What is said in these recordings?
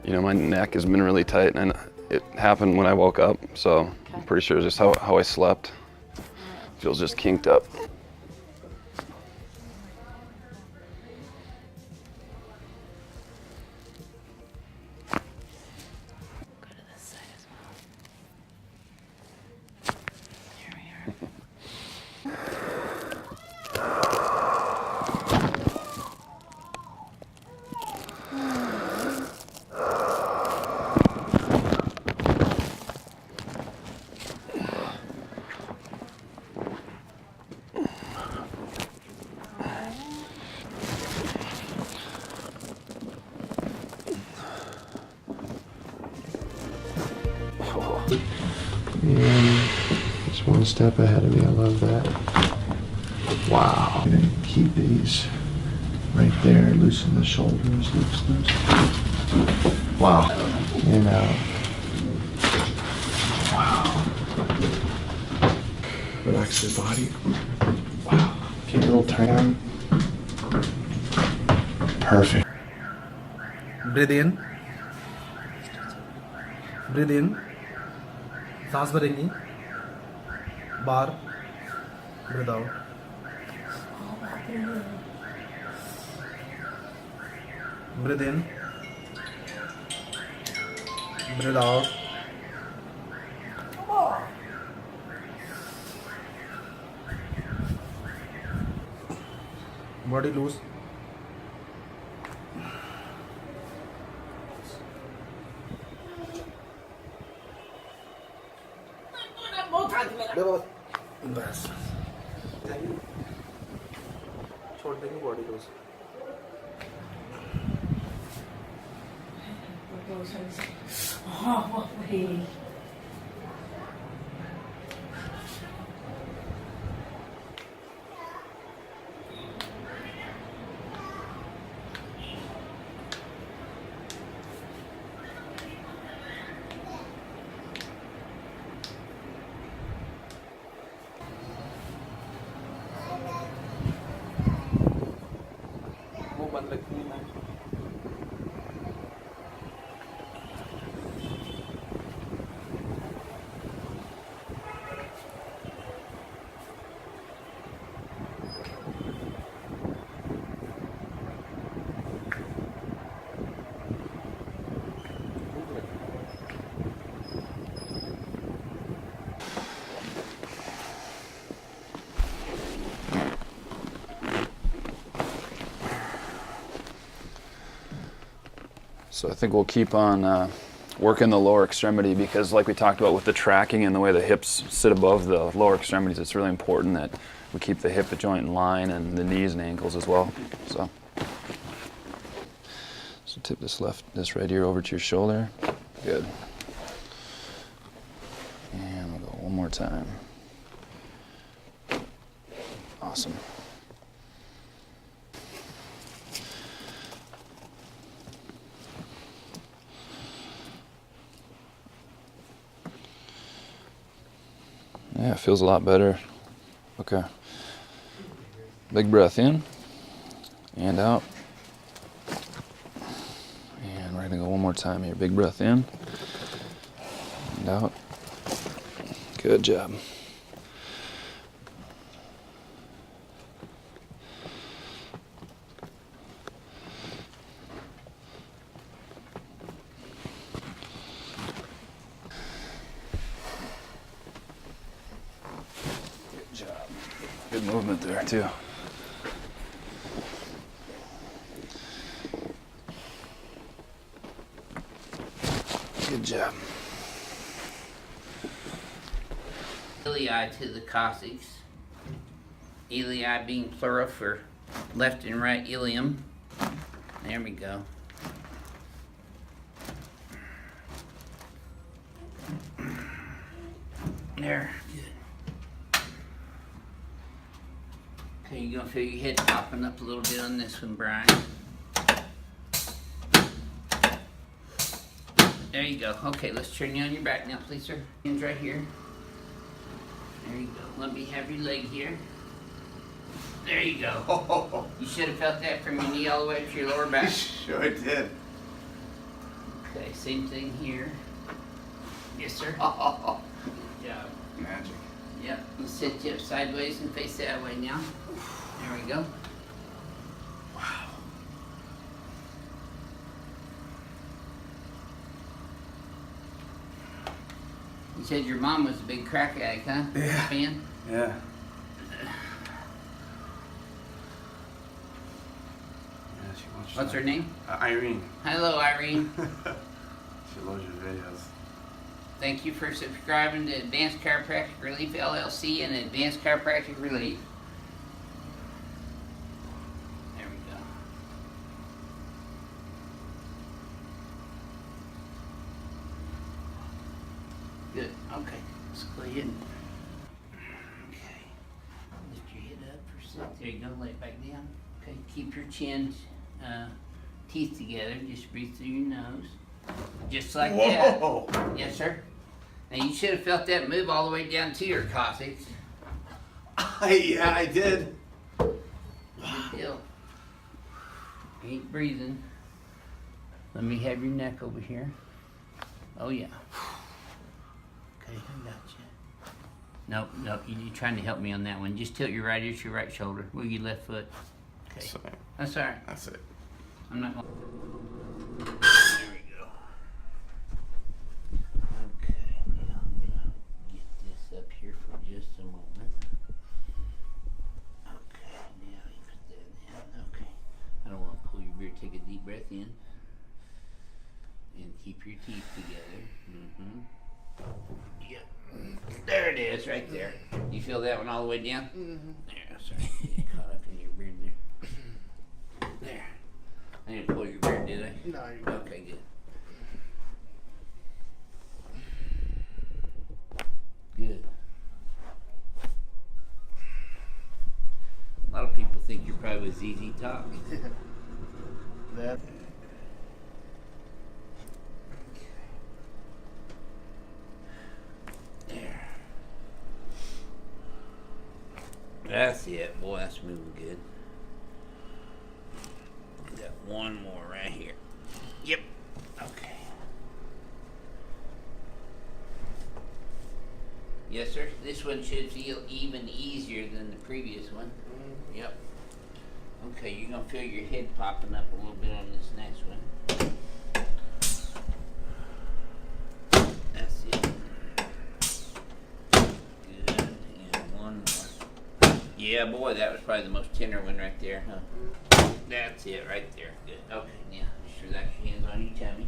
You know, my neck has been really tight, and it happened when I woke up, so I'm pretty sure it's just how I slept. Feels just kinked up. Go to this side as well. Here we are. And it's one step ahead of me. I love that. Wow. Keep these right there. Loosen the shoulders. Loose. Wow. And out. Wow. Relax the body. Wow. Okay, a little turn. Perfect. Breathe in. Breathe in. सांस भरेंगी. बाहर. Breathe out. Breathe in. Breathe out. Body loose. बस छोड़ देंगे body loose बंद रखनी है So I think we'll keep on working the lower extremity because like we talked about with the tracking and the way the hips sit above the lower extremities, it's really important that we keep the hip joint in line and the knees and ankles as well. So tip this right ear over to your shoulder. Good. And we'll go one more time. Awesome. Yeah, it feels a lot better. Okay. Big breath in and out. And we're gonna go one more time here. Big breath in and out. Good job. Good movement there too. Good job. Ilii to the coccyx. Ilii being plural for left and right ilium. There we go. There. Good. Okay, you're gonna feel your head popping up a little bit on this one, Brian. There you go. Okay, let's turn you on your back now, please, sir. Hands right here. There you go. Let me have your leg here. There you go. You should have felt that from your knee all the way up to your lower back. Sure did. Okay, same thing here. Yes, sir. Good job. Magic. Yep, let's sit you up sideways and face that way now. There we go. Wow. You said your mom was a big crack addict, huh? Yeah. Fan? Yeah. What's her name? Irene. Hello, Irene. She loves your videos. Thank you for subscribing to Advanced Chiropractic Relief LLC and Advanced Chiropractic Relief. There we go. Good. Okay. Let's go ahead and. Okay. Lift your head up for a sec. There you go. Lay it back down. Okay. Keep your chin, teeth together. Just breathe through your nose. Just like that. Whoa! Yes, sir. Now you should have felt that move all the way down to your coccyx. Yeah, I did. Good deal. Keep breathing. Let me have your neck over here. Oh yeah. Okay, I got you. Nope, you're trying to help me on that one. Just tilt your right ear to your right shoulder. Move your left foot. Okay. That's all right. That's it. I'm not going. There we go. Okay, now I'm gonna get this up here for just a moment. Okay, now you put that down. Okay. I don't want to pull your beard. Take a deep breath in. And keep your teeth together. Mm-hmm. Yep. There it is, right there. You feel that one all the way down? Mm-hmm. There, sorry. Get caught up in your beard there. There. I didn't pull your beard, did I? No, you're good. Okay, good. Good. A lot of people think you're probably with ZZ Top. That. There. That's it. Boy, that's moving good. Got one more right here. Yep. Okay. Yes, sir. This one should feel even easier than the previous one. Yep. Okay, you're going to feel your head popping up a little bit on this next one. That's it. Good. And one more. Yeah, boy, that was probably the most tender one right there, huh? That's it right there. Good. Okay, now just relax your hands on your tummy.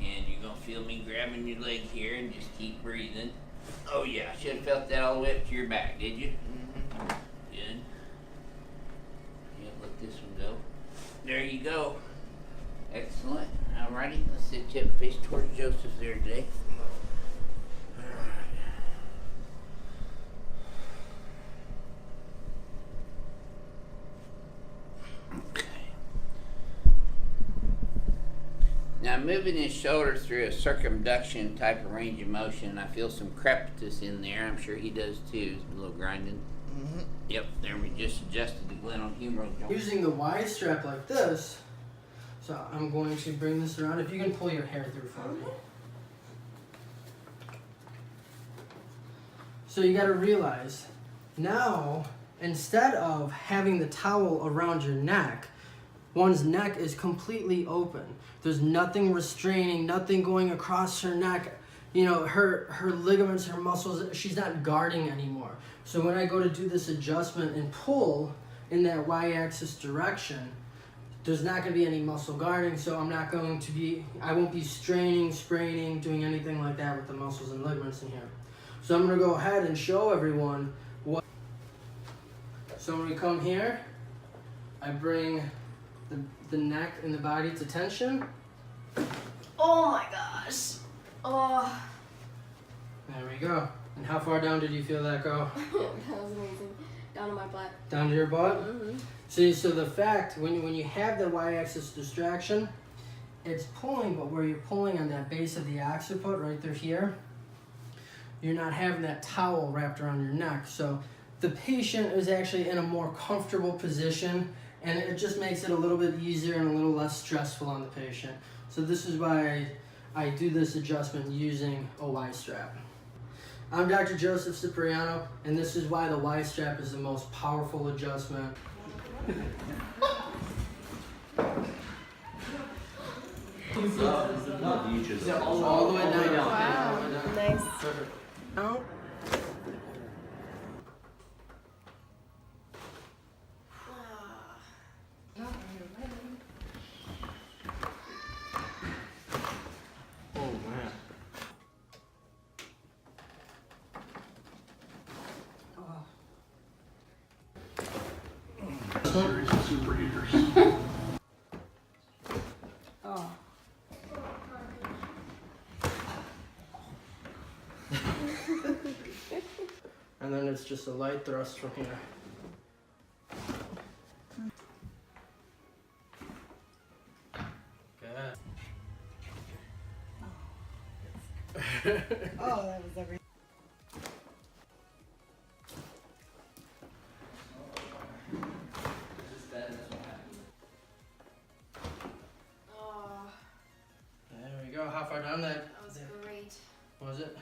And you're going to feel me grabbing your leg here and just keep breathing. Oh, yeah, I should have felt that all the way up to your back, did you? Mm-hmm. Good. Yeah, let this one go. There you go. Excellent. Alrighty, let's sit you up face towards Joseph there today. Okay. Now moving his shoulder through a circumduction type of range of motion, I feel some crepitus in there. I'm sure he does too. A little grinding. Mm-hmm. Yep, there we just adjusted the glenohumeral joint. Using the Y strap like this, so I'm going to bring this around. If you can pull your hair through for me. So you got to realize, now instead of having the towel around your neck, one's neck is completely open. There's nothing restraining, nothing going across her neck. You know, her ligaments, her muscles, she's not guarding anymore. So when I go to do this adjustment and pull in that Y-axis direction, there's not going to be any muscle guarding, so I won't be straining, spraining, doing anything like that with the muscles and ligaments in here. So I'm going to go ahead and show everyone what. So when we come here, I bring the neck and the body to tension. Oh my gosh. Oh, There we go. And how far down did you feel that go? that was amazing. Down to my butt. Down to your butt? Mm-hmm. See, so the fact, when you have the Y-axis distraction, it's pulling, but where you're pulling on that base of the occiput right through here, you're not having that towel wrapped around your neck. So the patient is actually in a more comfortable position, and it just makes it a little bit easier and a little less stressful on the patient. So this is why I do this adjustment using a Y strap. I'm Dr. Joseph Cipriano, and this is why the Y strap is the most powerful adjustment. All the way down. Wow. Nice. Perfect. Oh. Oh man. Series of superheaters. Oh. And then it's just a light thrust from here. Good. Oh, that was everything. Oh, There we go. How far down that? that was great. Was it?